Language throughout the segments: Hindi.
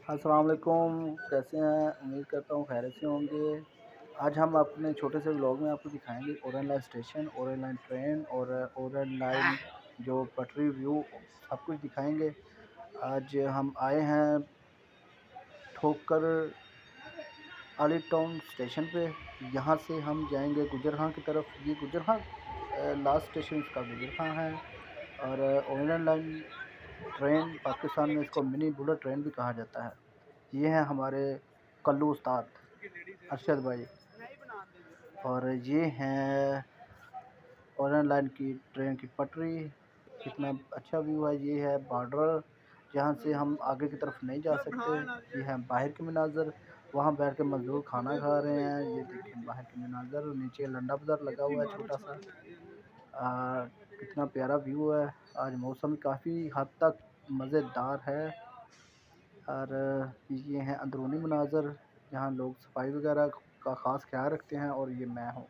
अस्सलाम वालेकुम, कैसे हैं? उम्मीद करता हूँ खैरियत से होंगे। आज हम अपने छोटे से व्लॉग में आपको दिखाएँगे orange line station, orange line train और ओरेंज लाइन जो पटरी व्यू सब कुछ दिखाएँगे। आज हम आए हैं ठोकर अली टाउन स्टेशन पे। यहाँ से हम जाएँगे गुजरहां की तरफ। ये गुजरहां लास्ट स्टेशन इसका गुजरहां है। और ओरेंज लाइन ट्रेन पाकिस्तान में इसको मिनी बुलेट ट्रेन भी कहा जाता है। ये हैं हमारे कल्लू उस्ताद अरशद भाई। और ये हैं ओरेंज लाइन की ट्रेन की पटरी। कितना अच्छा व्यू है। ये है बॉर्डर जहाँ से हम आगे की तरफ नहीं जा सकते। ये है बाहर के मनाजर, वहाँ बैठ के मजदूर खाना खा रहे हैं। ये देखें बाहर के मनाजर, नीचे लंडा बाज़ार लगा हुआ है छोटा सा। कितना प्यारा व्यू है। आज मौसम काफ़ी हद तक मज़ेदार है। और ये हैं अंदरूनी मनाजर जहाँ लोग सफाई वगैरह का ख़ास ख्याल रखते हैं। और ये मैं हूँ।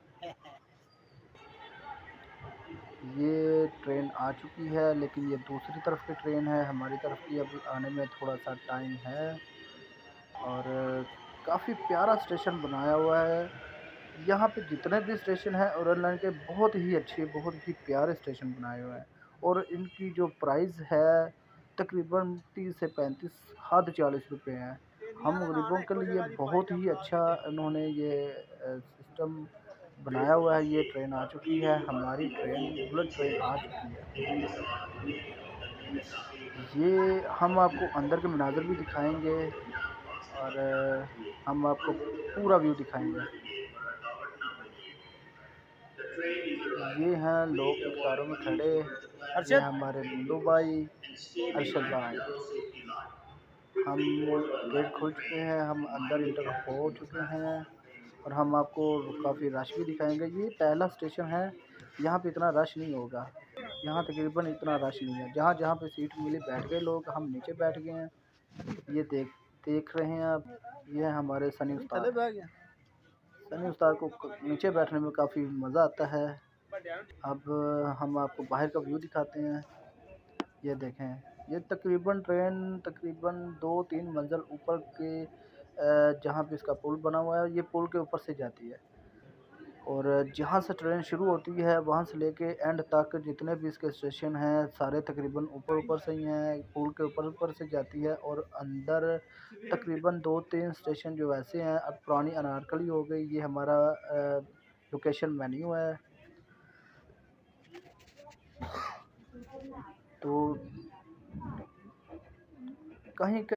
ये ट्रेन आ चुकी है, लेकिन ये दूसरी तरफ की ट्रेन है। हमारी तरफ की अभी आने में थोड़ा सा टाइम है। और काफ़ी प्यारा स्टेशन बनाया हुआ है। यहाँ पे जितने भी स्टेशन हैं ओरेंज लाइन के बहुत ही अच्छे, बहुत ही प्यारे स्टेशन बनाए हुए हैं। और इनकी जो प्राइस है तकरीबन 30 से 35, हद 40 रुपये है। हम गरीबों के लिए बहुत ही अच्छा इन्होंने ये सिस्टम बनाया हुआ है। ये ट्रेन आ चुकी है, हमारी ट्रेन बुलेट ट्रेन आ चुकी है। ये हम आपको अंदर के मनाज़र भी दिखाएंगे। और हम आपको पूरा व्यू दिखाएंगे। ये हैं लोग कतारों में खड़े। ये अरशद। हमारे मुल्लू भाई अरशद भाई। हम गेट खुल चुके हैं, हम अंदर इंटर हो चुके हैं। और हम आपको काफ़ी रश भी दिखाएंगे। ये पहला स्टेशन है, यहाँ पे इतना रश नहीं होगा। यहाँ तकरीबन इतना रश नहीं है। जहाँ जहाँ पे सीट मिली बैठ गए लोग, हम नीचे बैठ गए हैं। ये देख देख रहे हैं आप। ये है हमारे सनी उस्ताद। सनी उस्ताद को नीचे बैठने में काफ़ी मज़ा आता है। अब हम आपको बाहर का व्यू दिखाते हैं। ये देखें, ये तकरीबन ट्रेन तकरीबन 2-3 मंजिल ऊपर के जहाँ पे इसका पुल बना हुआ है, ये पुल के ऊपर से जाती है। और जहाँ से ट्रेन शुरू होती है वहाँ से लेके एंड तक जितने भी इसके स्टेशन हैं सारे तकरीबन ऊपर ऊपर से ही हैं। पुल के ऊपर ऊपर से जाती है। और अंदर तकरीबन 2-3 स्टेशन जो ऐसे हैं। अब पुरानी अनारकली हो गई। ये हमारा लोकेशन मेन्यू है। तो कहीं